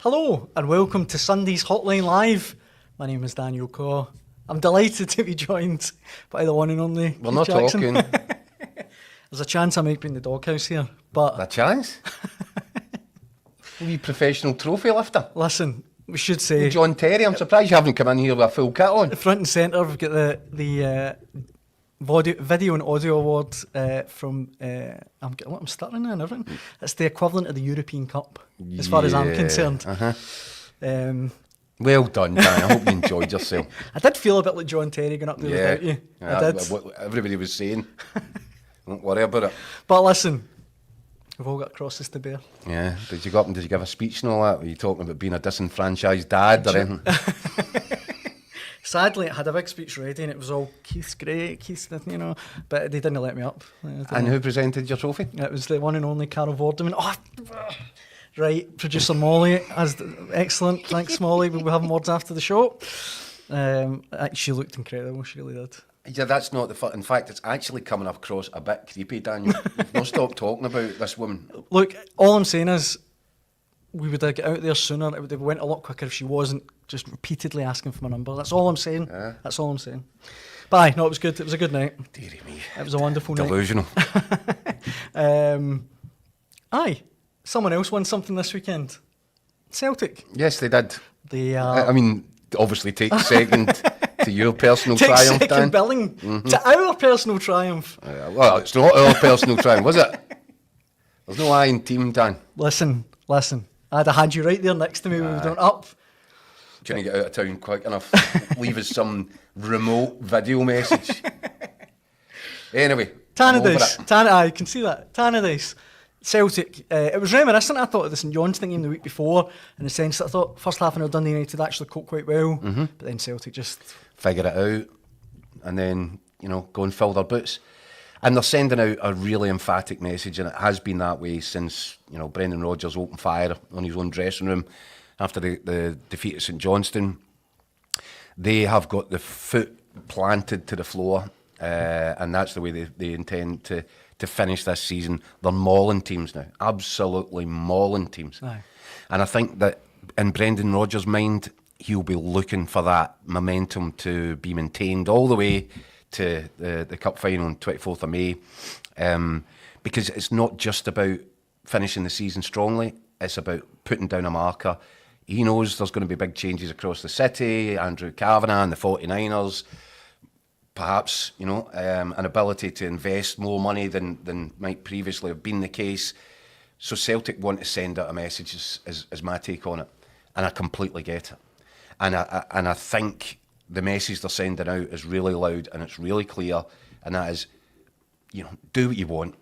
Hello and welcome to Sunday's Hotline Live. My name is Daniel Corr. I'm delighted to be joined by the one and only We're Keith not Jackson. talking. There's a chance I might be in the doghouse here, but A chance? A wee professional trophy lifter. listen, we should say John Terry, I'm surprised you haven't come in here with a full kit on. front and centre. We've got the video and audio award from I'm stuttering now and everything. It's the equivalent of the European Cup, as far as I'm Yeah, concerned. Well done, Dan. I hope you enjoyed yourself. I did feel a bit like John Terry going up there without you. I did. What everybody was saying. Don't worry about it. But listen, we've all got crosses to bear. Yeah. Did you go up and did you give a speech and all that? Were you talking about being a disenfranchised dad or anything? Sadly, I had a big speech ready and it was all Keith's great, Keith's, you know, but they didn't let me up. And who presented your trophy? It was the one and only Carol Vorderman. Oh, right, producer Molly, excellent. Thanks, Molly. We'll be having words after the show. She looked incredible. She really did. Yeah, that's not the fun. In fact, it's actually coming across a bit creepy, Daniel. You've not stopped talking about this woman. Look, all I'm saying is we would have got out there sooner. It would have went a lot quicker if she wasn't just repeatedly asking for my number. That's all I'm saying. Yeah. That's all I'm saying. But aye, no, it was good. It was a good night. Dearie me. It was a wonderful night. Delusional. Aye, someone else won something this weekend. Celtic. Yes, they did. They I mean, obviously take second to your personal take triumph, second Dan. billing to our personal triumph. Well, it's not our personal triumph, was it? There's no I in team, Dan. Listen. I'd have had you right there next to me when we went up. Trying to get out of town quick enough. Leave us some remote video message. Anyway. Tannadice. I can see that. Tannadice. Celtic. It was reminiscent, I thought, of the St John's thing game the week before, in the sense that I thought first half of Dundee United actually coped quite well, but then Celtic just figure it out and then, go and fill their boots. And they're sending out a really emphatic message, and it has been that way since, Brendan Rodgers opened fire on his own dressing room after the defeat at St Johnstone. They have got the foot planted to the floor, and that's the way they intend to finish this season. They're mauling teams now, absolutely mauling teams. Aye. And I think that in Brendan Rodgers' mind, he'll be looking for that momentum to be maintained all the way to the cup final on 24th of May, because it's not just about finishing the season strongly, it's about putting down a marker. He knows there's going to be big changes across the city, Andrew Kavanagh and the 49ers, perhaps, an ability to invest more money than might previously have been the case. So Celtic want to send out a message, is my take on it, and I completely get it. And I think the message they're sending out is really loud and it's really clear, and that is, do what you want,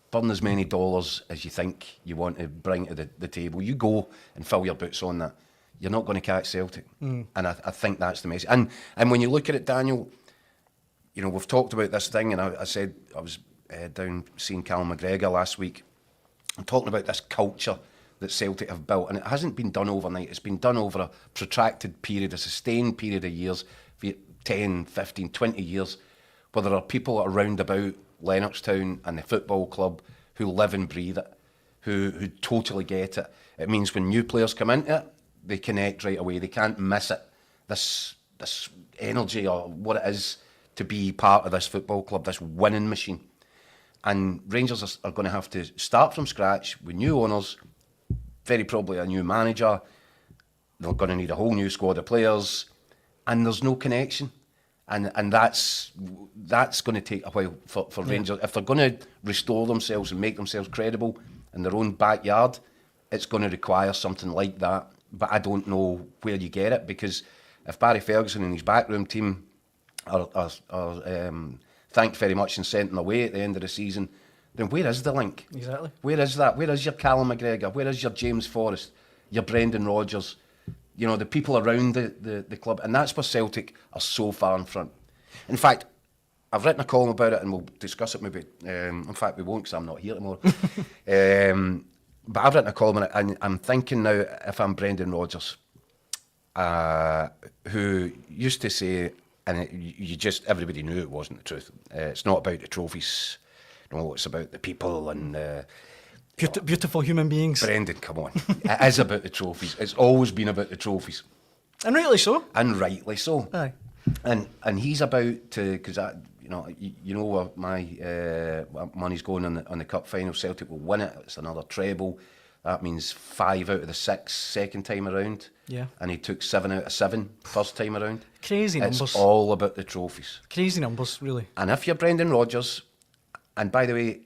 burn as many dollars as you think you want to bring to the table. You go and fill your boots on that. You're not going to catch Celtic. And I think that's the message. And when you look at it, Daniel, we've talked about this thing, and I said I was down seeing Callum McGregor last week. I'm talking about this culture that Celtic have built, and it hasn't been done overnight. It's been done over a protracted period, a sustained period of years, 10, 15, 20 years, where there are people around about Lennoxtown and the football club who live and breathe it, who totally get it. It means when new players come into it, they connect right away. They can't miss it. This energy, or what it is to be part of this football club, this winning machine. And Rangers are going to have to start from scratch with new owners, very probably a new manager. They're going to need a whole new squad of players, and there's no connection. And that's going to take a while for Rangers. If they're going to restore themselves and make themselves credible in their own backyard, it's going to require something like that. But I don't know where you get it, because if Barry Ferguson and his backroom team are thanked very much and sent away at the end of the season, then where is the link? Exactly. Where is that? Where is your Callum McGregor? Where is your James Forrest? Your Brendan Rodgers? The people around the club. And that's where Celtic are so far in front. In fact, I've written a column about it, and we'll discuss it maybe. In fact, we won't, because I'm not here tomorrow. But I've written a column on it, and I'm thinking now, if I'm Brendan Rodgers, who used to say, and everybody knew it wasn't the truth. It's not about the trophies. No, it's about the people, and Beautiful human beings. Brendan, come on. It is about the trophies. It's always been about the trophies. And rightly so. And rightly so. Aye. And he's about to, because you know where my money's going on the cup final. Celtic will win it. It's another treble. That means 5 out of the 6 second time around. Yeah. And he took 7 out of 7 first time around. Crazy numbers. It's all about the trophies. Crazy numbers, really. And if you're Brendan Rodgers, and by the way,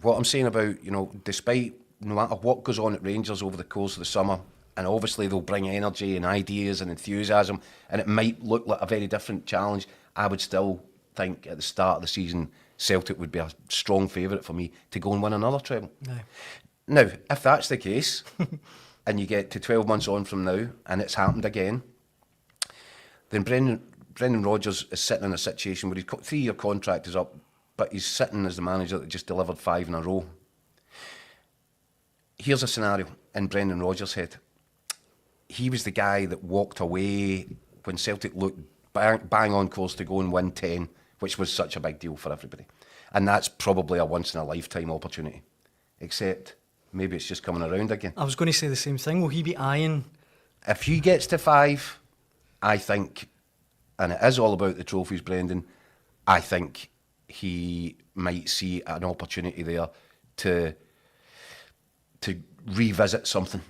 what I'm saying about, despite no matter what goes on at Rangers over the course of the summer, and obviously they'll bring energy and ideas and enthusiasm, and it might look like a very different challenge, I would still think at the start of the season, Celtic would be a strong favourite for me to go and win another treble. No. Now, if that's the case, and you get to 12 months on from now, and it's happened again, then Brendan Rodgers is sitting in a situation where his 3-year contract is up, but he's sitting as the manager that just delivered 5 in a row. Here's a scenario in Brendan Rodgers' head. He was the guy that walked away when Celtic looked bang on course to go and win 10, which was such a big deal for everybody. And that's probably a once-in-a-lifetime opportunity. Except maybe it's just coming around again. I was going to say the same thing. Will he be eyeing? If he gets to 5, I think, and it is all about the trophies, Brendan, I think he might see an opportunity there to revisit something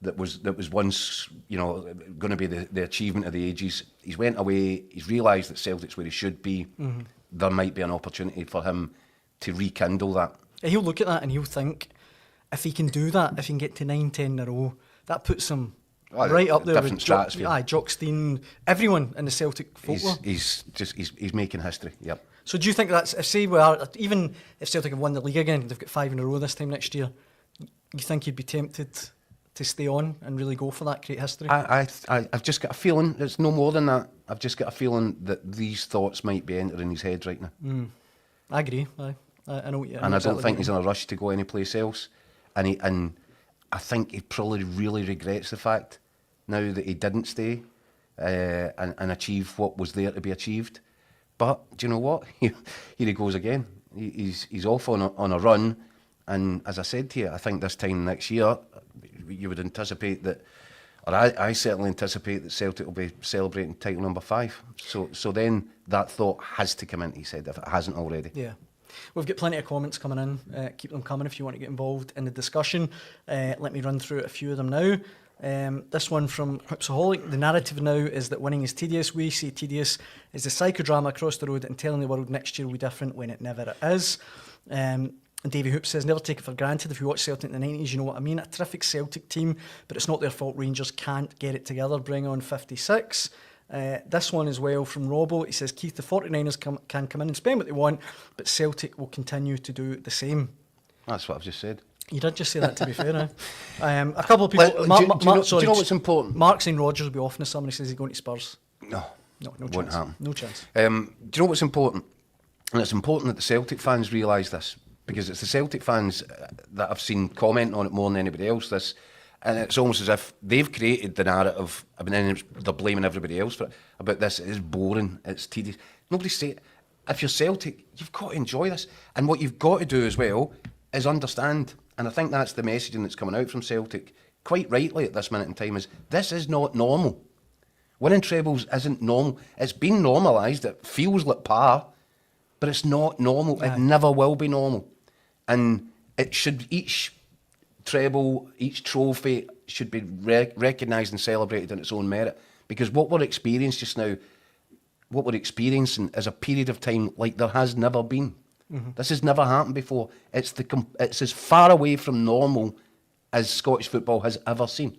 that was once going to be the achievement of the ages. He's went away. He's realised that Celtic's where he should be. Mm-hmm. There might be an opportunity for him to rekindle that. He'll look at that and he'll think, if he can do that, if he can get to 9-10 in a row, that puts him right up there with Jock Stein, everyone in the Celtic folklore. He's making history. Yep. So do you think that's, even if Celtic have won the league again, they've got 5 in a row this time next year, you think you'd be tempted to stay on and really go for that great history? I've just got a feeling, it's no more than that, I've just got a feeling that these thoughts might be entering his head right now. I agree. I know what you mean. And I don't think he's in a rush to go anyplace else. And I think he probably really regrets the fact now that he didn't stay and achieve what was there to be achieved. But do you know what? Here he goes again. He's off on a run. And as I said to you, I think this time next year, you would anticipate that, or I certainly anticipate that Celtic will be celebrating title number 5. So then that thought has to come into his head if it hasn't already. Yeah. We've got plenty of comments coming in. Keep them coming if you want to get involved in the discussion. Let me run through a few of them now. This one from Hipsaholic. The narrative now is that winning is tedious. We see tedious is the psychodrama across the road and telling the world next year will be different when it never is. Davey Hoop says, never take it for granted. If you watch Celtic in the 90s, you know what I mean. A terrific Celtic team, but it's not their fault Rangers can't get it together. Bring on 56. This one as well from Robbo. He says, Keith, the 49ers can come in and spend what they want, but Celtic will continue to do the same. That's what I've just said. You did just say that, to be fair. A couple of people... Do you know what's important? Mark saying Rodgers will be off in the summer. He says he's going to Spurs. No chance. Won't happen. No chance. Do you know what's important? And it's important that the Celtic fans realise this, because it's the Celtic fans that I've seen comment on it more than anybody else. And it's almost as if they've created the narrative, and then they're blaming everybody else for it, about this. It is boring, it's tedious. Nobody say it. If you're Celtic, you've got to enjoy this. And what you've got to do as well is understand, and I think that's the messaging that's coming out from Celtic, quite rightly at this minute in time, is this is not normal. Winning trebles isn't normal. It's been normalised, it feels like par, but it's not normal. Yeah. It never will be normal. And it should, each treble, each trophy should be recognised and celebrated on its own merit, because what we're experiencing just now, what we're experiencing is a period of time like there has never been. Mm-hmm. This has never happened before. It's as far away from normal as Scottish football has ever seen,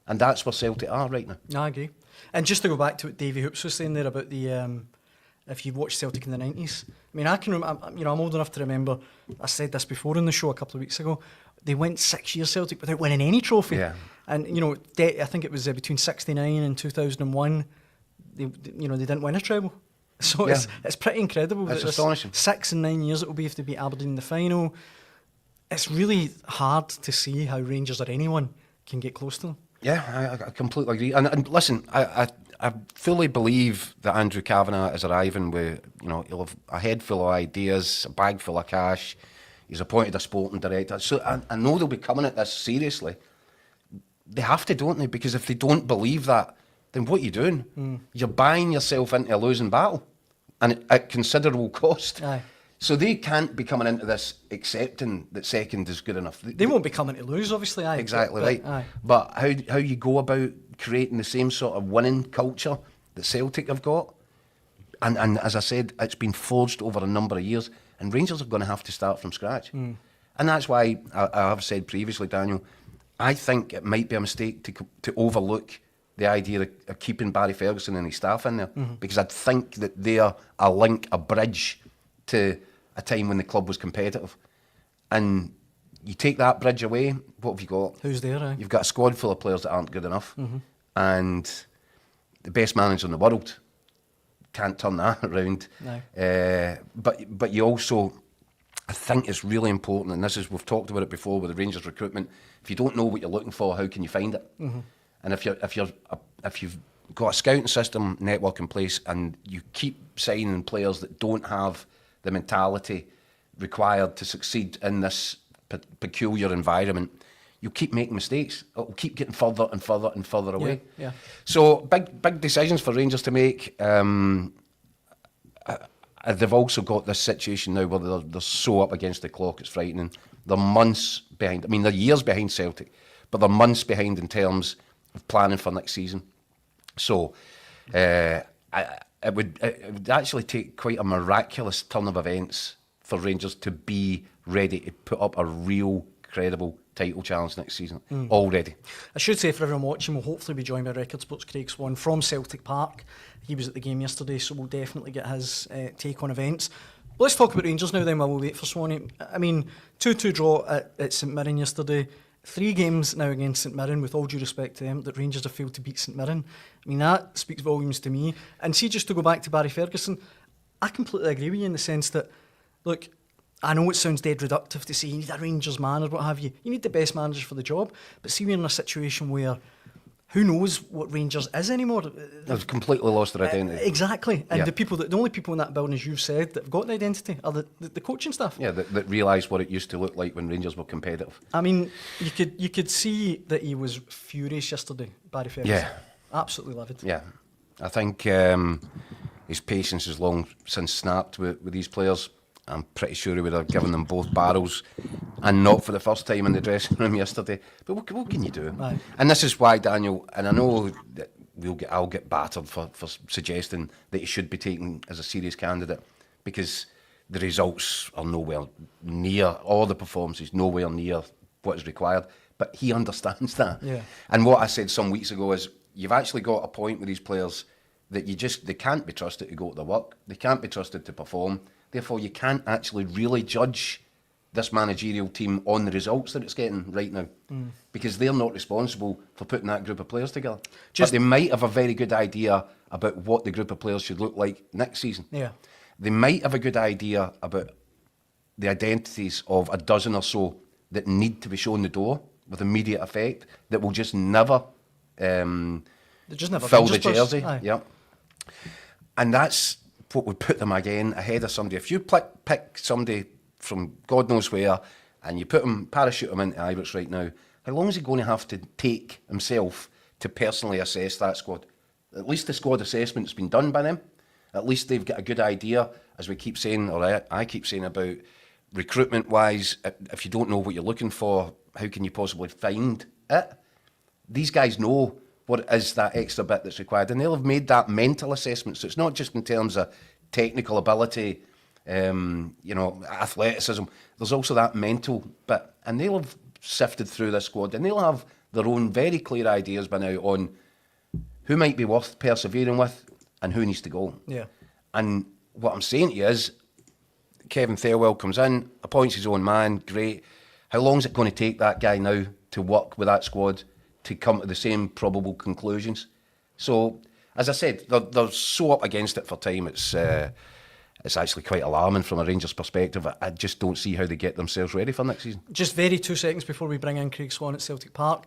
and that's where Celtic are right now. I agree. And just to go back to what Davey Hoops was saying there about the if you've watched Celtic in the 90s, I mean, I can I'm old enough to remember, I said this before in the show a couple of weeks ago, they went 6 years Celtic without winning any trophy. Yeah. And, I think it was between 69 and 2001, they didn't win a treble. So yeah. It's pretty incredible. It's astonishing. 6 and 9 years it will be if they beat Aberdeen in the final. It's really hard to see how Rangers or anyone can get close to them. Yeah, I completely agree. And listen, I fully believe that Andrew Kavanagh is arriving with, he'll have a head full of ideas, a bag full of cash. He's appointed a sporting director. So I know they'll be coming at this seriously. They have to, don't they? Because if they don't believe that, then what are you doing? You're buying yourself into a losing battle, and at considerable cost. Aye. So they can't be coming into this accepting that second is good enough. They won't be coming to lose, obviously. Aye, Exactly but, right. Aye. But how you go about creating the same sort of winning culture that Celtic have got, and as I said, it's been forged over a number of years, and Rangers are going to have to start from scratch. And that's why I have said previously, Daniel, I think it might be a mistake to overlook the idea of keeping Barry Ferguson and his staff in there, because I think that they're a link, a bridge to a time when the club was competitive. And you take that bridge away, what have you got? Who's there? Aye? You've got a squad full of players that aren't good enough, and the best manager in the world can't turn that around. No. But you also, I think it's really important, and this is, we've talked about it before with the Rangers recruitment. If you don't know what you're looking for, how can you find it? And if you've got a scouting system network in place, and you keep signing players that don't have the mentality required to succeed in this peculiar environment, you'll keep making mistakes. It'll keep getting further and further and further away. Yeah. So big decisions for Rangers to make. They've also got this situation now where they're so up against the clock, it's frightening. They're months behind. I mean, they're years behind Celtic, but they're months behind in terms of planning for next season. So it would actually take quite a miraculous turn of events for Rangers to be ready to put up a real credible title challenge next season already. I should say for everyone watching, we'll hopefully be joined by Record Sports Craig Swan from Celtic Park. He was at the game yesterday, so we'll definitely get his take on events. But let's talk about Rangers now then while we wait for Swanee. I mean, 2-2 draw at St Mirren yesterday. 3 games now against St Mirren, with all due respect to them, that Rangers have failed to beat St Mirren. I mean, that speaks volumes to me. And see, just to go back to Barry Ferguson, I completely agree with you in the sense that, look, I know it sounds dead reductive to say you need a Rangers man or what have you. You need the best managers for the job. But see, we're in a situation where who knows what Rangers is anymore? They've completely lost their identity. Exactly. And Yeah. the only people in that building, as you've said, that have got the identity are the coaching staff. Yeah, that realise what it used to look like when Rangers were competitive. I mean, you could see that he was furious yesterday, Barry Ferguson. Yeah. Absolutely livid. Yeah, I think his patience has long since snapped with these players. I'm pretty sure he would have given them both barrels, and not for the first time in the dressing room yesterday. But what can you do? Aye. And this is why, Daniel, and I know that I'll get battered for suggesting that he should be taken as a serious candidate, because the results are nowhere near, or the performances nowhere near what is required. But he understands that. Yeah. And what I said some weeks ago is, you've actually got a point with these players that they can't be trusted to go to their work. They can't be trusted to perform. Therefore, you can't actually really judge this managerial team on the results that it's getting right now, because they're not responsible for putting that group of players together. But they might have a very good idea about what the group of players should look like next season. Yeah. They might have a good idea about the identities of a dozen or so that need to be shown the door with immediate effect, that will just never, They're just never fill the Rangers players. jersey. Aye. Yeah. And that's what would put them again ahead of somebody. If you pick somebody from God knows where and you parachute him into Ibrox right now, how long is he going to have to take himself to personally assess that squad? At least the squad assessment's been done by them. At least they've got a good idea, as we keep saying, or I keep saying, about recruitment-wise. If you don't know what you're looking for, how can you possibly find it? These guys know what it is, that extra bit that's required, and they'll have made that mental assessment. So it's not just in terms of technical ability, athleticism. There's also that mental bit, and they'll have sifted through this squad, and they'll have their own very clear ideas by now on who might be worth persevering with and who needs to go. Yeah. And what I'm saying to you is, Kevin Thirlwell comes in, appoints his own man, great. How long is it going to take that guy now to work with that squad to come to the same probable conclusions? So, as I said, they're so up against it for time, it's actually quite alarming from a Rangers perspective. I just don't see how they get themselves ready for next season. Just 2 seconds before we bring in Craig Swan at Celtic Park.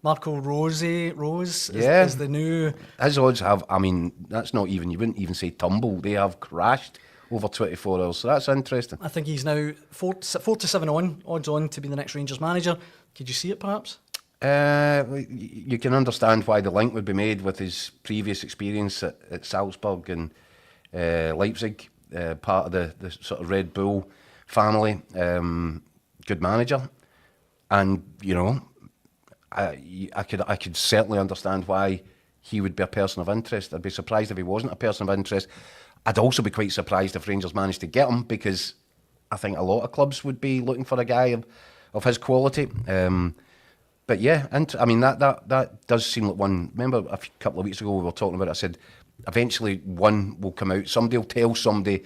Marco Rose is the new... His odds have, I mean, that's not even, you wouldn't even say tumble, they have crashed over 24 hours. So that's interesting. I think he's now 4-7 odds on to be the next Rangers manager. Could you see it perhaps? You can understand why the link would be made with his previous experience at Salzburg and Leipzig, part of the sort of Red Bull family. Good manager, and you know, I could certainly understand why he would be a person of interest. I'd be surprised if he wasn't a person of interest. I'd also be quite surprised if Rangers managed to get him, because I think a lot of clubs would be looking for a guy of his quality. But yeah, and I mean that does seem like one. Remember a couple of weeks ago we were talking about it, I said eventually one will come out. Somebody will tell somebody,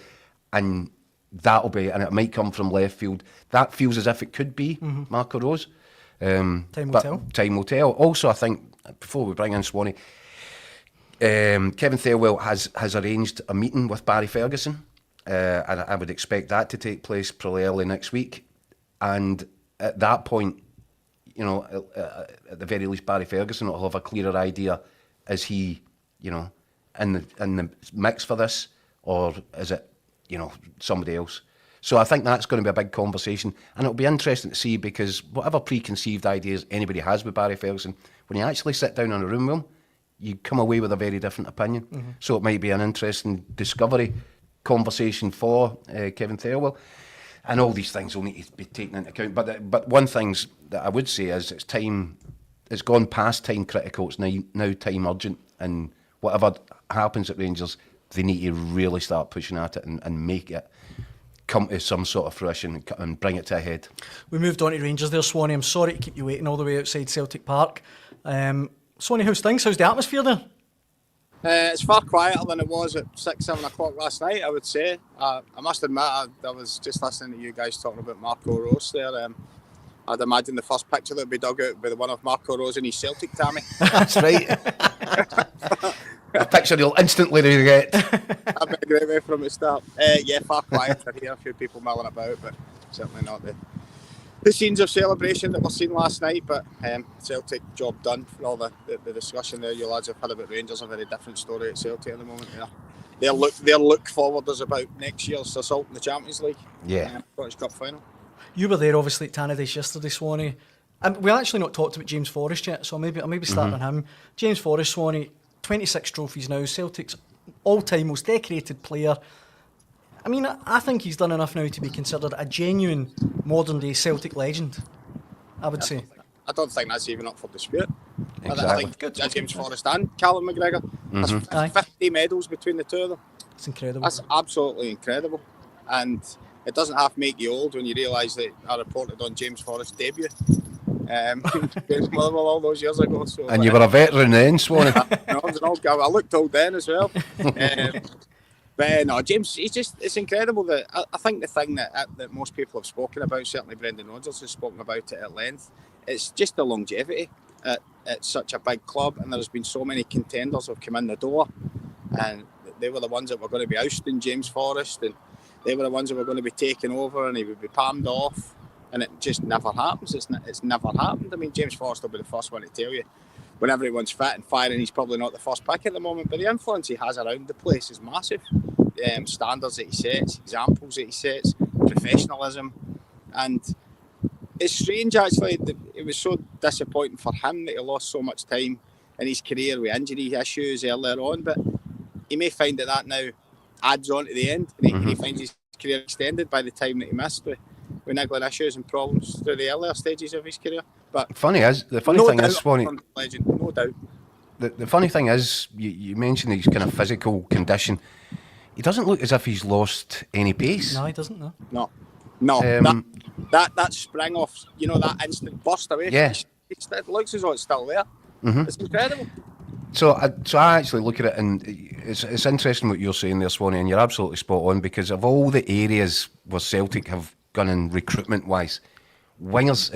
and that'll be, and it might come from left field. That feels as if it could be Marco Rose. Time will tell. Time will tell. Also, I think before we bring in Swanee, Kevin Thelwell has arranged a meeting with Barry Ferguson, and I would expect that to take place probably early next week. And at that point, you know, at the very least, Barry Ferguson will have a clearer idea: is he, you know, in the mix for this, or is it, you know, somebody else? So I think that's going to be a big conversation, and it'll be interesting to see, because whatever preconceived ideas anybody has with Barry Ferguson, when you actually sit down in a room with him, you come away with a very different opinion. So it might be an interesting discovery conversation for Kevin Thelwell. And all these things will need to be taken into account. But one thing that I would say is it's time. It's gone past time critical. It's now time urgent. And whatever happens at Rangers, they need to really start pushing at it and make it come to some sort of fruition and bring it to a head. We moved on to Rangers there, Swanee. I'm sorry to keep you waiting all the way outside Celtic Park. Swanee, how's things? How's the atmosphere there? It's far quieter than it was at 6-7 o'clock last night, I would say. I must admit, I was just listening to you guys talking about Marco Rose there. I'd imagine the first picture that would be dug out would be the one of Marco Rose in his Celtic tammy. That's right. A picture you'll instantly regret. I've been a great way from the start. Yeah, far quieter here. A few people milling about, but certainly not the scenes of celebration that were seen last night. But Celtic, job done. For all the discussion there you lads have had about Rangers, a very different story at Celtic at the moment. Yeah. Their look forward is about next year's assault in the Champions League. Yeah. Scottish Cup final. You were there obviously at Tannadice yesterday, Swanee. And we actually not talked about James Forrest yet, so I'll maybe start on him. James Forrest, Swanee, 26 trophies now, Celtic's all-time most decorated player. I mean, I think he's done enough now to be considered a genuine modern-day Celtic legend, I would say. I don't think that's even up for dispute. Exactly. I think James Forrest and Callum McGregor. That's 50 medals between the two of them. It's incredible. That's absolutely incredible. And it doesn't half make you old when you realise that I reported on James Forrest's debut. All those years ago. So, And you were a veteran then, Swanee. I was an old guy. I looked old then as well. But no, James, it's incredible that I think the thing that most people have spoken about, certainly Brendan Rodgers has spoken about it at length, it's just the longevity at such a big club, and there's been so many contenders who have come in the door, and they were the ones that were going to be ousting James Forrest, and they were the ones that were going to be taken over, and he would be palmed off, and it just never happens. It's never happened. I mean, James Forrest will be the first one to tell you, when everyone's fit and firing, he's probably not the first pick at the moment, but the influence he has around the place is massive. Standards that he sets, examples that he sets, professionalism, and it's strange actually that it was so disappointing for him that he lost so much time in his career with injury issues earlier on, but he may find that now adds on to the end, and he finds his career extended by the time that he missed with niggling issues and problems through the earlier stages of his career. But the funny thing is, Swanee, legend, no doubt. The funny thing is, you mentioned his kind of physical condition. He doesn't look as if he's lost any pace. No, he doesn't, no. No. That spring off, that instant burst away. Yeah. It looks as though it's still there. It's incredible. So I actually look at it, and it's interesting what you're saying there, Swanee, and you're absolutely spot on, because of all the areas where Celtic have gone in recruitment-wise, wingers,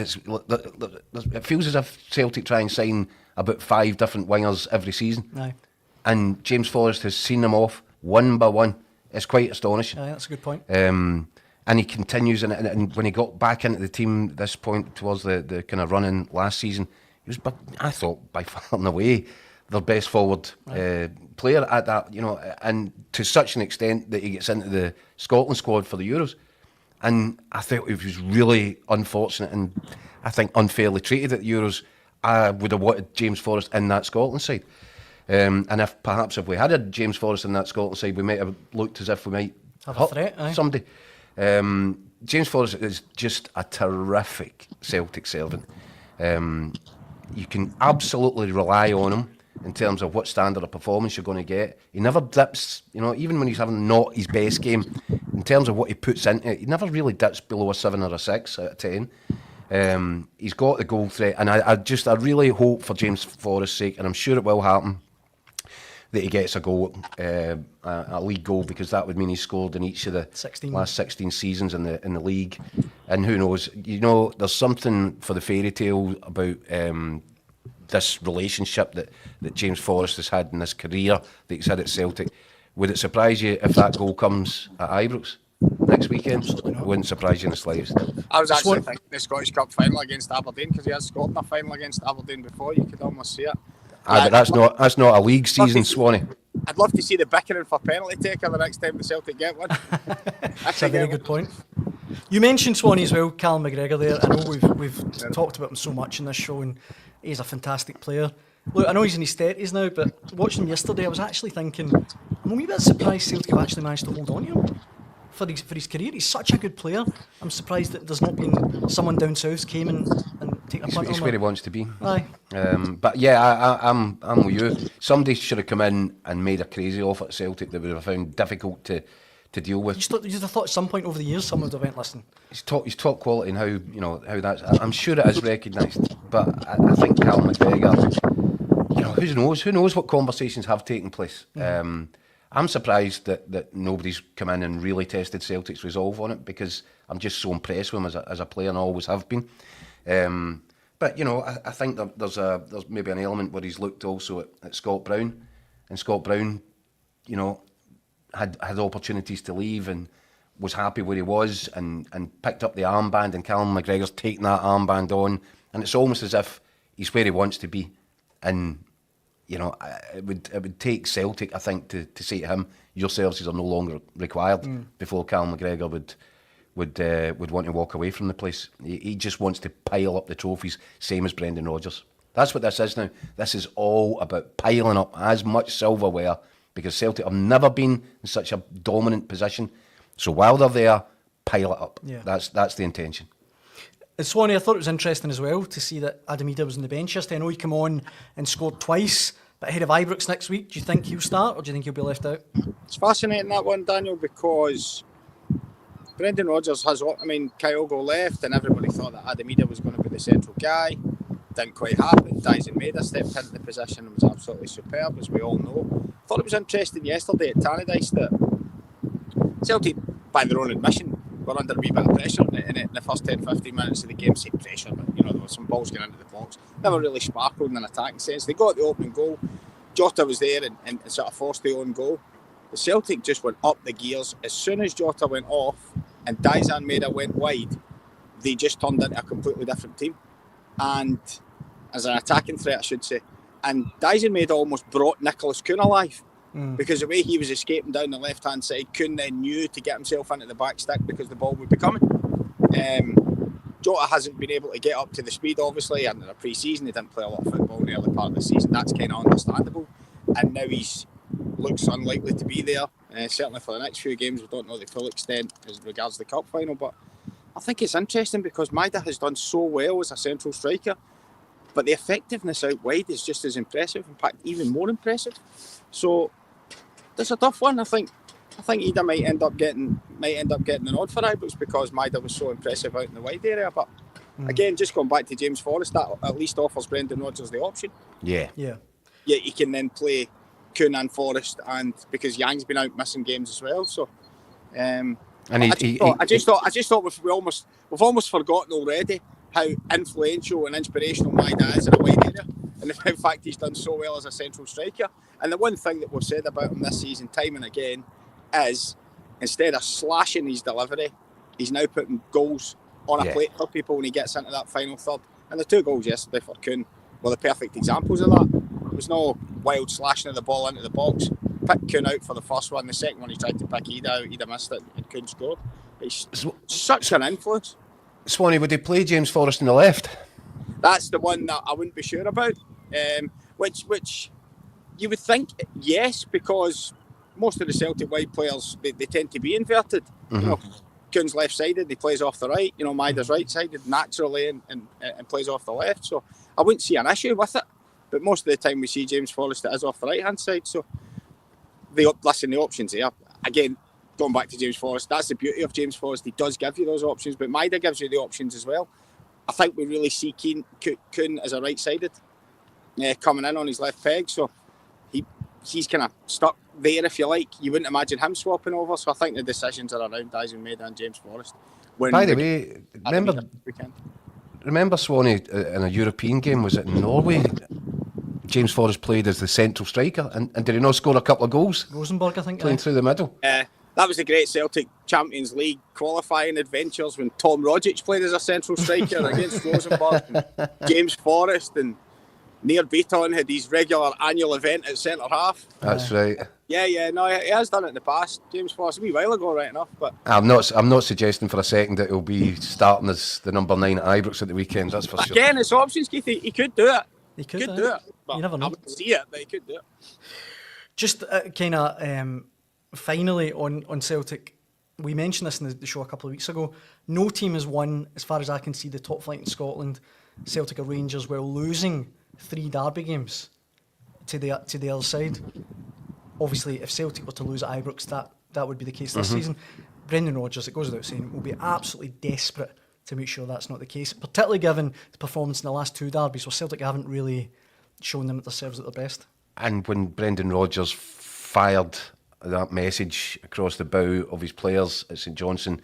it feels as if Celtic try and sign about 5 different wingers every season. Aye. And James Forrest has seen them off one by one. It's quite astonishing. Aye, that's a good point. And he continues, and when he got back into the team at this point towards the kind of running last season, he was, I thought, by far and away their best forward player at that, and to such an extent that he gets into the Scotland squad for the Euros. And I thought he was really unfortunate and I think unfairly treated at the Euros. I would have wanted James Forrest in that Scotland side. And if we had a James Forrest in that Scotland side, we might have looked as if we might have a threat, somebody. James Forrest is just a terrific Celtic servant. You can absolutely rely on him in terms of what standard of performance you're going to get. He never dips, even when he's having not his best game, in terms of what he puts into it, he never really dips below a 7 or a 6 out of 10. He's got the goal threat, and I really hope for James Forrest's sake, and I'm sure it will happen, that he gets a goal, a league goal, because that would mean he's scored in each of the last 16 seasons in the league. And who knows? There's something for the fairy tale about this relationship that James Forrest has had in his career that he's had at Celtic. Would it surprise you if that goal comes at Ibrox next weekend? It wouldn't surprise you in the slightest. I was actually thinking the Scottish Cup final against Aberdeen, because he has scored in a final against Aberdeen before. You could almost see it. But that's not a league season, Swanee. I'd love to see the bickering for penalty taker the next time the Celtic get one. That's a very good point. You mentioned Swanee as well, Callum McGregor there. I know we've talked about him so much in this show, and he's a fantastic player. Look, I know he's in his 30s now, but watching him yesterday, I was actually thinking, I'm a wee bit surprised Celtic have actually managed to hold on to him for his career. He's such a good player. I'm surprised that there's not been someone down south came and taken a punt on him. He's where he wants to be. Aye. But yeah, I'm with you. Somebody should have come in and made a crazy offer at Celtic that would have found difficult to deal with. You just have thought at some point over the years someone would have went, listen. He's top quality and how that's. I'm sure it is recognised, but I think Callum McGregor, who knows what conversations have taken place. I'm surprised that nobody's come in and really tested Celtic's resolve on it, because I'm just so impressed with him as a player and always have been. But I think there's maybe an element where he's looked also at Scott Brown, and Scott Brown, had opportunities to leave and was happy where he was and picked up the armband, and Callum McGregor's taken that armband on, and it's almost as if he's where he wants to be. And it would take Celtic, I think, to say to him, your services are no longer required, before Callum McGregor would want to walk away from the place. He just wants to pile up the trophies, same as Brendan Rodgers. That's what this is now. This is all about piling up as much silverware, because Celtic have never been in such a dominant position. So while they're there, pile it up. Yeah. That's the intention. Swanee, I thought it was interesting as well to see that Adam Idah was on the bench yesterday. I know he came on and scored twice, but ahead of Ibrox next week. Do you think he'll start, or do you think he'll be left out? It's fascinating, that one, Daniel, because Brendan Rodgers has, Kyogo left, and everybody thought that Adam Idah was going to be the central guy. Didn't quite happen. Dyson Maeda stepped into the position and was absolutely superb, as we all know. Thought it was interesting yesterday at Tannadice that Celtic, by their own admission, were under a wee bit of pressure in the first 10-15 minutes of the game. Say pressure, but there were some balls going into the box. Never really sparkled in an attacking sense. They got the opening goal. Jota was there and sort of forced the own goal. The Celtic just went up the gears. As soon as Jota went off and Dyson Maeda went wide, they just turned into a completely different team. And as an attacking threat, I should say. And Dyson Maeda almost brought Nicholas Kuhn alive. Because the way he was escaping down the left-hand side, Kuhn then knew to get himself into the back stick because the ball would be coming. Jota hasn't been able to get up to the speed, obviously, and in a pre-season he didn't play a lot of football in the early part of the season. That's kind of understandable. And now he's looks unlikely to be there. Certainly for the next few games, we don't know the full extent as regards the cup final. But I think it's interesting because Maeda has done so well as a central striker, but the effectiveness out wide is just as impressive. In fact, even more impressive. So it's a tough one. I think Idah might end up getting the nod for Ibrox because Maeda was so impressive out in the wide area. But again, just going back to James Forrest, that at least offers Brendan Rodgers the option. Yeah. He can then play Kuhn and Forrest, and because Yang's been out missing games as well. So, I just thought we've almost forgotten already how influential and inspirational Maeda is in a wide area, and the fact he's done so well as a central striker. And the one thing that we've said about him this season, time and again, is instead of slashing his delivery, he's now putting goals on a plate for people when he gets into that final third. And the two goals yesterday for Kuhn were the perfect examples of that. was no wild slashing of the ball into the box. Picked Kuhn out for the first one. The second one he tried to pick Ida out. Ida missed it and Kuhn scored. He's such an influence. Swanee, would he play James Forrest on the left? That's the one that I wouldn't be sure about. Which you would think yes, because most of the Celtic wide players they tend to be inverted. You know, Kuhn's left-sided, he plays off the right. You know, Maida's right-sided naturally and plays off the left. So I wouldn't see an issue with it. But most of the time we see James Forrest that is off the right-hand side. So the options there. Again, going back to James Forrest, that's the beauty of James Forrest. He does give you those options, but Maida gives you the options as well. I think we really see Kuhn as a right-sided coming in on his left peg. So he's kind of stuck there, if you like. You wouldn't imagine him swapping over. So I think the decisions are around Dyson Maida and James Forrest. By the way, remember Swanee in a European game, was it in Norway? James Forrest played as the central striker, and did he not score a couple of goals? Rosenborg, I think. Playing through the middle. That was the great Celtic Champions League qualifying adventures when Tom Rodgers played as a central striker against Rosenborg. And James Forrest and Nir Beaton had his regular annual event at centre half. That's right. Yeah, no, he has done it in the past. James Forrest, a wee while ago, right enough. But I'm not suggesting for a second that he'll be starting as the number 9 at Ibrox at the weekends. That's for sure. Again, it's options, Keith. He could do it. He could do it. You never know. I wouldn't see it, but he could do it. Just kind of finally on Celtic, we mentioned this in the show a couple of weeks ago. No team has won, as far as I can see, the top flight in Scotland, Celtic or Rangers, while losing 3 derby games to the other side. Obviously, if Celtic were to lose at Ibrox, that would be the case this season. Brendan Rodgers, it goes without saying, will be absolutely desperate to make sure that's not the case, particularly given the performance in the last 2 derbies where Celtic haven't really shown them themselves at their best. And when Brendan Rodgers fired that message across the bow of his players at St Johnstone,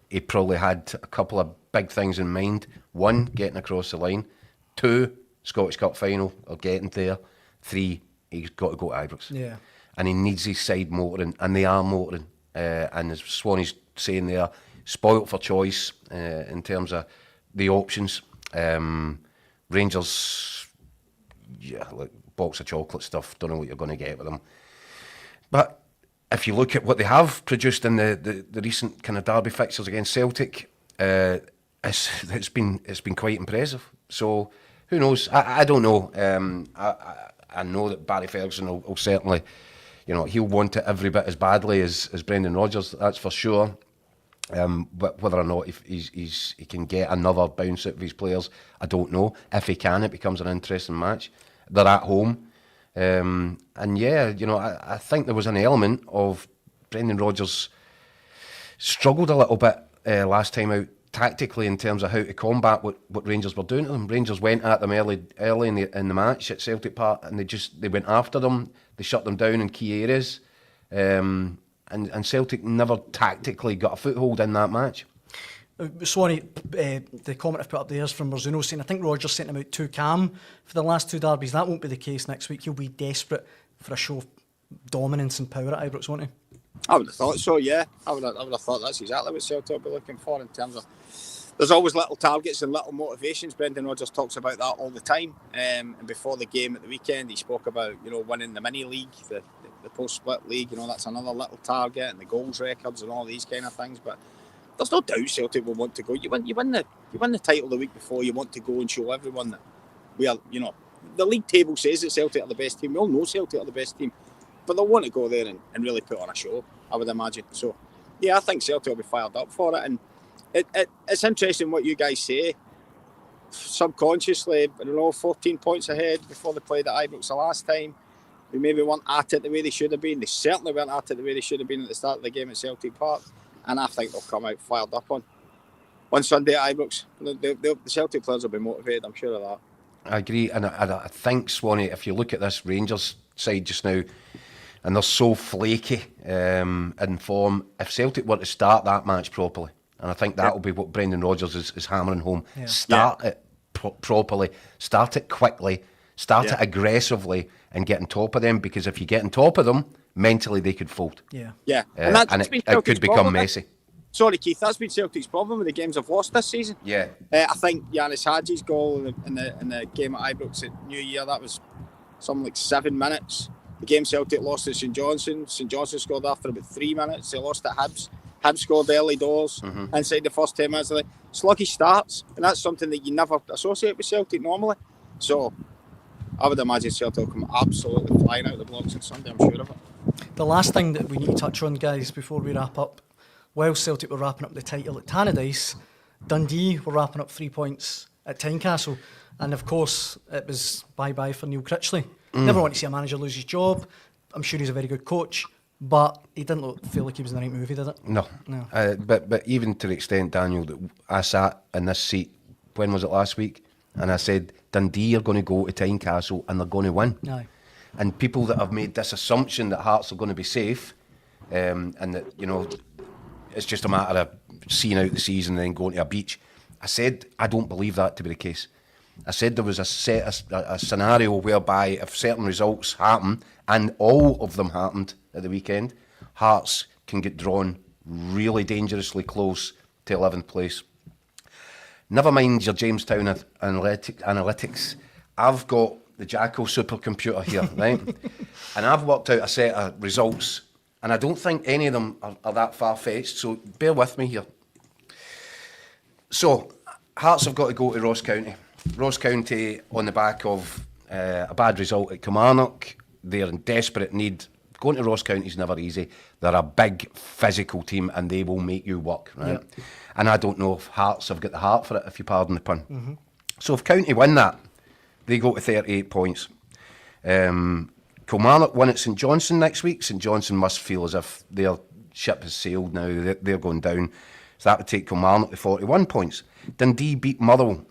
he probably had a couple of big things in mind. 1, getting across the line. 2, Scottish Cup final, or getting there. 3, he's got to go to Ibrox. Yeah. And he needs his side motoring, and they are motoring. And as Swanee's saying there, spoilt for choice in terms of the options. Rangers, like box of chocolate stuff, don't know what you're going to get with them. But if you look at what they have produced in the recent kind of derby fixtures against Celtic, it's been quite impressive. So who knows? I don't know. I know that Barry Ferguson will certainly, he'll want it every bit as badly as Brendan Rodgers. That's for sure. But whether or not he can get another bounce out of his players, I don't know. If he can, it becomes an interesting match. They're at home. And yeah, I think there was an element of Brendan Rodgers struggled a little bit last time out tactically in terms of how to combat what Rangers were doing to them. Rangers went at them early in the match at Celtic Park, and they went after them. They shut them down in key areas. And Celtic never tactically got a foothold in that match. Swanee, the comment I've put up there is from Marzuno saying, I think Rodgers sent him out too calm for the last 2 derbies. That won't be the case next week. He'll be desperate for a show of dominance and power at Ibrox, won't he? I would have thought so, yeah. I would have thought that's exactly what Celtic will be looking for in terms of... There's always little targets and little motivations. Brendan Rodgers talks about that all the time. And before the game at the weekend, he spoke about, winning the mini league, the post-split league. That's another little target, and the goals records and all these kind of things. But there's no doubt Celtic will want to go. You win the title the week before. You want to go and show everyone that we are. The league table says that Celtic are the best team. We all know Celtic are the best team, but they'll want to go there and really put on a show, I would imagine. So, yeah, I think Celtic will be fired up for it. And it's interesting what you guys say. Subconsciously, 14 points ahead before they played at Ibrox the last time. They maybe weren't at it the way they should have been. They certainly weren't at it the way they should have been at the start of the game at Celtic Park. And I think they'll come out fired up on Sunday at Ibrox. The Celtic players will be motivated, I'm sure of that. I agree, and I think, Swanee, if you look at this Rangers side just now, and they're so flaky in form, if Celtic were to start that match properly, and I think that will be what Brendan Rodgers is hammering home, start it properly, start it quickly, start it aggressively, and get on top of them, because if you get on top of them, mentally they could fold. Yeah. And it could become messy. Sorry, Keith, that's been Celtic's problem with the games I've lost this season. Yeah. I think Yanis Hadji's goal in the game at Ibrox at New Year, that was something like 7 minutes. The game Celtic lost to St Johnstone. St Johnstone scored after about 3 minutes. They lost at Hibs. Hibs scored early doors inside the first 10 minutes. Sluggish starts, and that's something that you never associate with Celtic normally. So I would imagine Celtic will come absolutely flying out of the blocks on Sunday, I'm sure of it. The last thing that we need to touch on, guys, before we wrap up, while Celtic were wrapping up the title at Tannadice, Dundee were wrapping up 3 points at Tynecastle. And of course, it was bye-bye for Neil Critchley. Never want to see a manager lose his job. I'm sure he's a very good coach, but he didn't feel like he was in the right movie, did it? No. But even to the extent, Daniel, that I sat in this seat, when was it, last week? And I said, Dundee are going to go to Tynecastle and they're going to win. Aye. And people that have made this assumption that Hearts are going to be safe, and that, you know, it's just a matter of seeing out the season and then going to a beach. I said, I don't believe that to be the case. I said there was a scenario whereby if certain results happen, and all of them happened at the weekend, Hearts can get drawn really dangerously close to 11th place. Never mind your Jamestown analytics. I've got the Jackal supercomputer here, right? And I've worked out a set of results, and I don't think any of them are that far-fetched, so bear with me here. So, Hearts have got to go to Ross County. Ross County, on the back of a bad result at Kilmarnock, they're in desperate need. Going to Ross County is never easy. They're a big physical team and they will make you work, right? Yep. And I don't know if Hearts have got the heart for it, if you pardon the pun. So if County win that, they go to 38 points. Kilmarnock win at St Johnstone next week. St Johnstone must feel as if their ship has sailed now. They're going down. So that would take Kilmarnock to 41 points. Dundee beat Motherwell.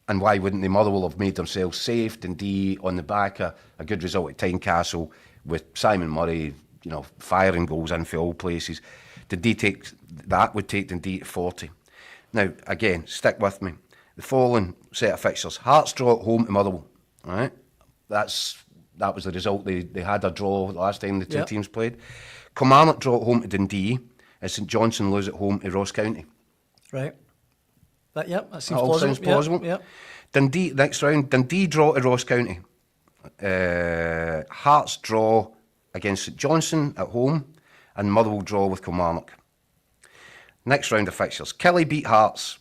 And why wouldn't they? Motherwell have made themselves safe. Dundee on the back of a good result at Tynecastle with Simon Murray, you know, firing goals in for all places. That would take Dundee to 40. Now, again, stick with me. The following set of fixtures. Hearts draw at home to Motherwell. All right? That was the result. They had a draw the last time the two teams played. Kilmarnock draw at home to Dundee, and St Johnstone lose at home to Ross County. Right. That seems all plausible. sounds plausible. Yep. Dundee, next round, Dundee draw to Ross County. Hearts draw against St Johnstone at home, and Motherwell draw with Kilmarnock. Next round of fixtures. Kelly beat Hearts,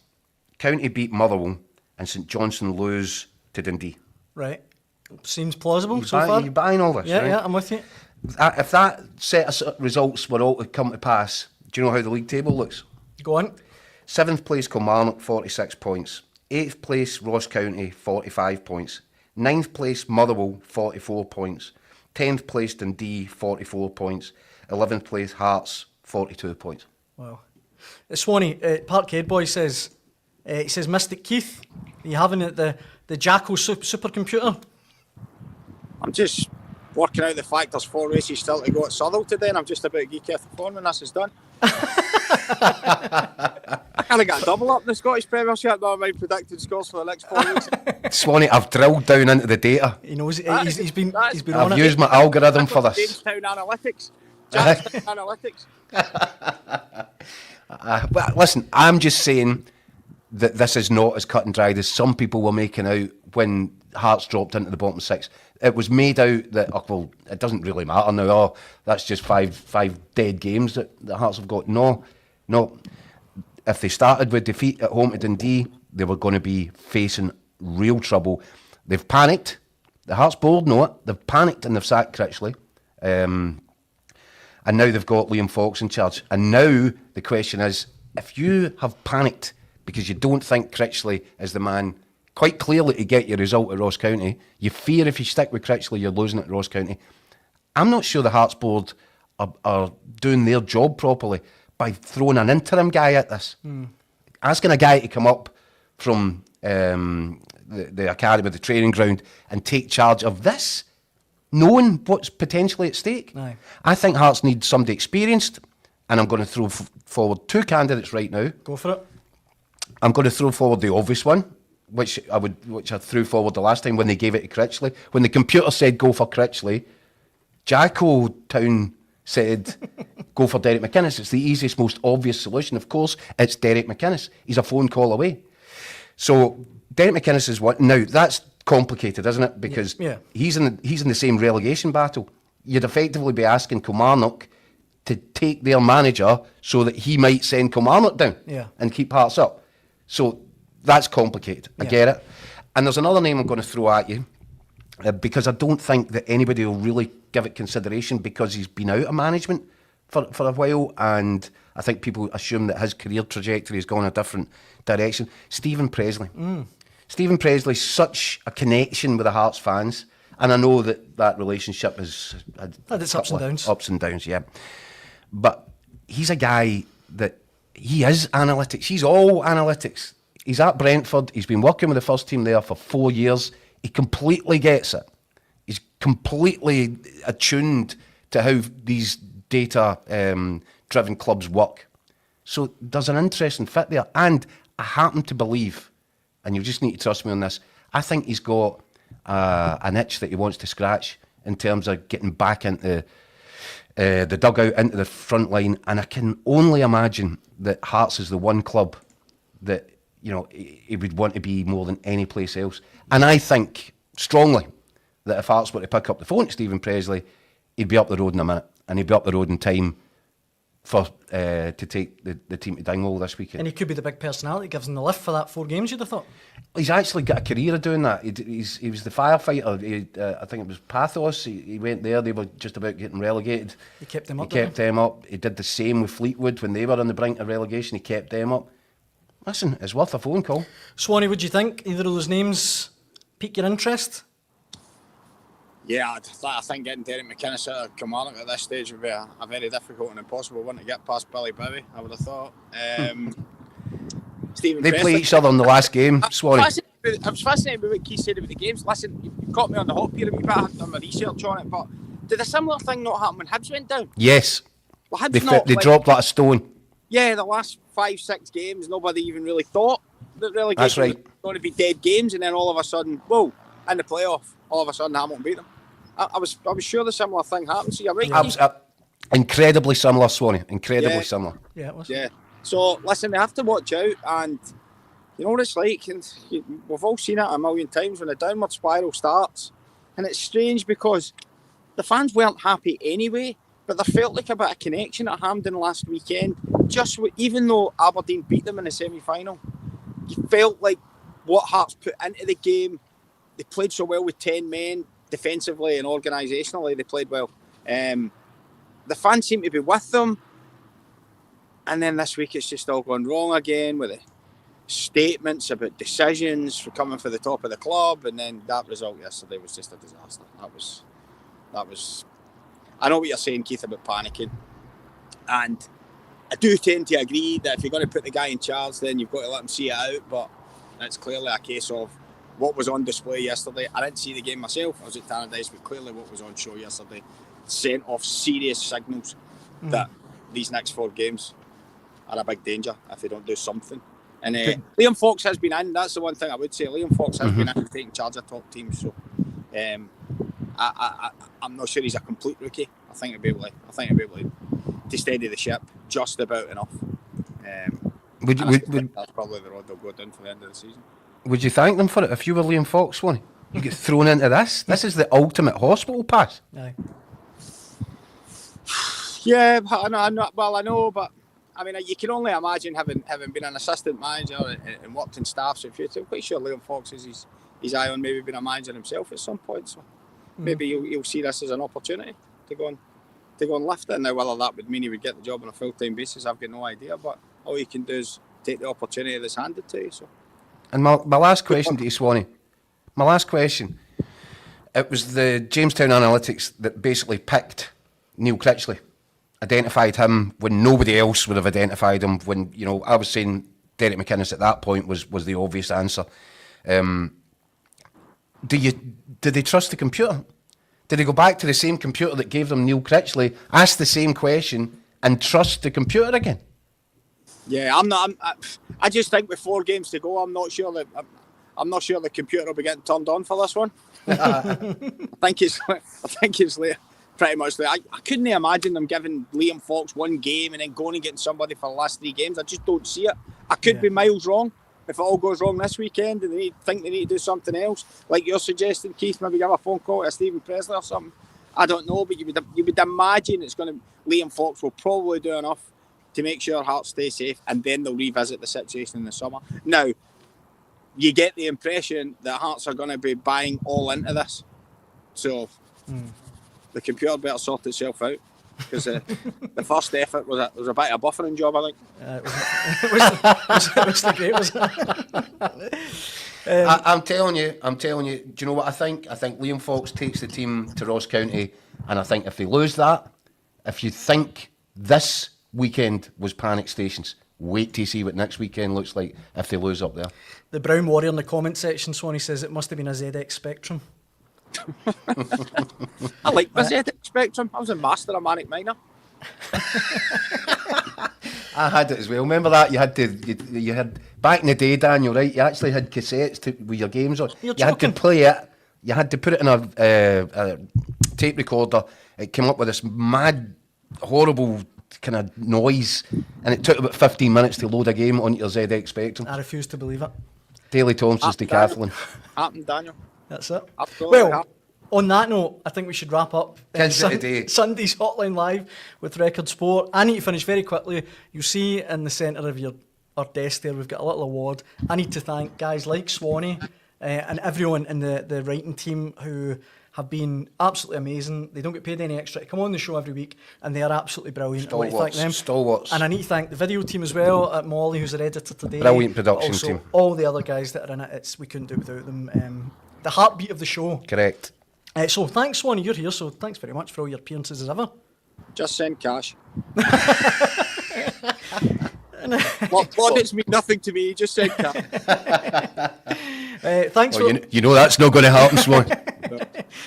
County beat Motherwell, and St Johnstone lose to Dundee. Right. Seems plausible so far. You buying all this, Yeah, right? yeah, I'm with you. If that set of results were all to come to pass, do you know how the league table looks? Go on. 7th place Kilmarnock, 46 points. 8th place Ross County, 45 points. 9th place Motherwell, 44 points. 10th place Dundee, 44 points. 11th place Hearts, 42 points. Wow. Swanee, Parkhead boy says, he says, Mystic Keith, are you having the Jackal supercomputer? I'm just working out the fact there's 4 races still to go at Southall today, and I'm just about geeky off the phone when this is done. I kind of got a double up in the Scottish Premiership. Now I'm predicting scores for the next 4 weeks. Swanee, I've drilled down into the data. He knows he's been on it. I've used my algorithm for this. Jamestown analytics. Analytics. But listen, I'm just saying that this is not as cut and dried as some people were making out when Hearts dropped into the bottom 6. It was made out that, well, it doesn't really matter now. That's just five dead games that Hearts have got. No. If they started with defeat at home to Dundee, they were going to be facing real trouble. They've panicked. The Hearts board know it. They've panicked and they've sacked Critchley. And now they've got Liam Fox in charge. And now the question is, if you have panicked because you don't think Critchley is the man quite clearly to get your result at Ross County, you fear if you stick with Critchley you're losing at Ross County. I'm not sure the Hearts board are doing their job properly by throwing an interim guy at this. Asking a guy to come up from the academy, the training ground, and take charge of this, knowing what's potentially at stake. Aye. I think Hearts need somebody experienced, and I'm going to throw forward 2 candidates right now. Go for it. I'm going to throw forward the obvious one, which I threw forward the last time when they gave it to Critchley. When the computer said go for Critchley, Jackal Town said go for Derek McInnes. It's the easiest, most obvious solution. Of course, it's Derek McInnes. He's a phone call away. So Derek McInnes is what now. That's complicated, isn't it? Because he's in the same relegation battle. You'd effectively be asking Kilmarnock to take their manager so that he might send Kilmarnock down and keep Hearts up. So that's complicated. I get it. And there's another name I'm going to throw at you because I don't think that anybody will really give it consideration because he's been out of management for a while, and I think people assume that his career trajectory has gone a different direction. Stephen Presley. Stephen Presley's such a connection with the Hearts fans, and I know that relationship has had its ups and downs. Ups and downs, yeah. But he's a guy that he is analytics. He's all analytics. He's at Brentford. He's been working with the first team there for 4 years. He completely gets it. He's completely attuned to how these data-driven clubs work. So there's an interesting fit there. And I happen to believe, and you just need to trust me on this, I think he's got an itch that he wants to scratch in terms of getting back into the dugout, into the front line. And I can only imagine that Hearts is the one club that, you know, he would want to be more than any place else. And I think strongly that if Hearts were to pick up the phone to Stephen Presley, he'd be up the road in a minute. And he'd be up the road in time for to take the team to Dingwall this weekend. And he could be the big personality, gives him the lift for that 4 games, you'd have thought. He's actually got a career of doing that. He was the firefighter. I think it was Pathos. He went there. They were just about getting relegated. He kept them up. He did the same with Fleetwood when they were on the brink of relegation. He kept them up. Listen, it's worth a phone call. Swanee, what do you think? Either of those names pique your interest? Yeah, I think getting Derek McInnes out of Kilmarnock at this stage would be a very difficult and impossible one to get past Billy Bowie, I would have thought. Stephen They Presley, play each other in the last game, Swanee. I was fascinated with what Keith said about the games. Listen, you caught me on the hop here a wee bit. I hadn't done my research on it, but did a similar thing not happen when Hibs went down? Yes. Well, Hibs They dropped like a stone. Yeah, the last 5-6 games, nobody even really thought that relegation That's right. was going to be dead games, and then all of a sudden, whoa, in the playoff, all of a sudden Hamilton beat them. I was sure the similar thing happened. So you're right. Incredibly similar, Swanee. Incredibly similar. Yeah, it was. Yeah. So listen, they have to watch out, and you know what it's like. And we've all seen it a million times when the downward spiral starts, and it's strange because the fans weren't happy anyway, but there felt like a bit of connection at Hampden last weekend. Even though Aberdeen beat them in the semi-final, you felt like what Hearts put into the game. They played so well with 10 men. Defensively and organisationally, they played well. The fans seem to be with them. And then this week, it's just all gone wrong again with the statements about decisions for coming for the top of the club. And then that result yesterday was just a disaster. That was. I know what you're saying, Keith, about panicking. And I do tend to agree that if you're going to put the guy in charge, then you've got to let him see it out. But it's clearly a case of what was on display yesterday. I didn't see the game myself. I was at Tannadice, but clearly what was on show yesterday sent off serious signals that these next 4 games are a big danger if they don't do something. And Liam Fox has been in. That's the one thing I would say. Liam Fox has been in taking charge of top teams. So I'm not sure he's a complete rookie. I think he'll be able to steady the ship just about enough. That's probably the road they'll go down for the end of the season. Would you thank them for it if you were Liam Fox, Swanee? You get thrown into this. This is the ultimate hospital pass. Aye. Yeah, I know, but I mean, you can only imagine having been an assistant manager and worked in staff. So I'm quite sure Liam Fox is his eye on maybe being a manager himself at some point. So maybe you'll see this as an opportunity to go and lift it. Now, whether that would mean he would get the job on a full-time basis, I've got no idea. But all you can do is take the opportunity that's handed to you. So. And my last question to you, Swanee. My last question. It was the Jamestown Analytics that basically picked Neil Critchley, identified him when nobody else would have identified him. When, you know, I was saying Derek McInnes at that point was the obvious answer. Did they trust the computer? Did they go back to the same computer that gave them Neil Critchley, ask the same question, and trust the computer again? Yeah, I just think with 4 games to go, I'm not sure the computer will be getting turned on for this one. I think it's like pretty much like I couldn't imagine them giving Liam Fox 1 game and then going and getting somebody for the last 3 games. I just don't see it. I could be miles wrong, if it all goes wrong this weekend and they think they need to do something else, like you're suggesting, Keith, maybe give a phone call to Stephen Presley or something. I don't know, but you would imagine it's going to. Liam Fox will probably do enough to make sure Hearts stay safe, and then they'll revisit the situation in the summer. Now, you get the impression that Hearts are going to be buying all into this, so the computer better sort itself out, because the first effort was a bit of a buffering job, I think. It was great, wasn't it? I'm telling you. Do you know what I think? I think Liam Fox takes the team to Ross County, and I think if they lose that, if you think this weekend was panic stations, wait to see what next weekend looks like if they lose up there. The Brown Warrior in the comment section, Swanee says it must have been a ZX Spectrum. I like my ZX Spectrum. I was a master of Manic Miner. I had it as well. Remember that? You had back in the day, Daniel, right? You actually had cassettes with your games on. You're you had to play it. You had to put it in a tape recorder. It came up with this mad, horrible kind of noise, and it took about 15 minutes to load a game onto your ZX Spectrum. I refuse to believe it. Daley Thompson's decathlon. Happened, Daniel. That's it. Absolutely Well, happened. on that note, I think we should wrap up Kids of today. Sunday's Hotline Live with Record Sport. I need to finish very quickly. You'll see in the centre of our desk there, we've got a little award. I need to thank guys like Swanee and everyone in the writing team who have been absolutely amazing. They don't get paid any extra to come on the show every week, and they are absolutely brilliant. I want to thank them. Stalwarts. And I need to thank the video team as well, at Molly, who's our editor today. Brilliant production also, team. all the other guys that are in it, we couldn't do it without them. The heartbeat of the show. Correct. So thanks, Swanee, you're here, so thanks very much for all your appearances as ever. Just send cash. Plaudits mean nothing to me, just send cash. Thanks for... You know that's not going to happen, Swan.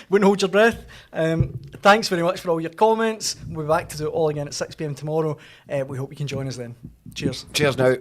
Wouldn't hold your breath. Thanks very much for all your comments. We'll be back to do it all again at 6 p.m. tomorrow. We hope you can join us then. Cheers. Cheers now.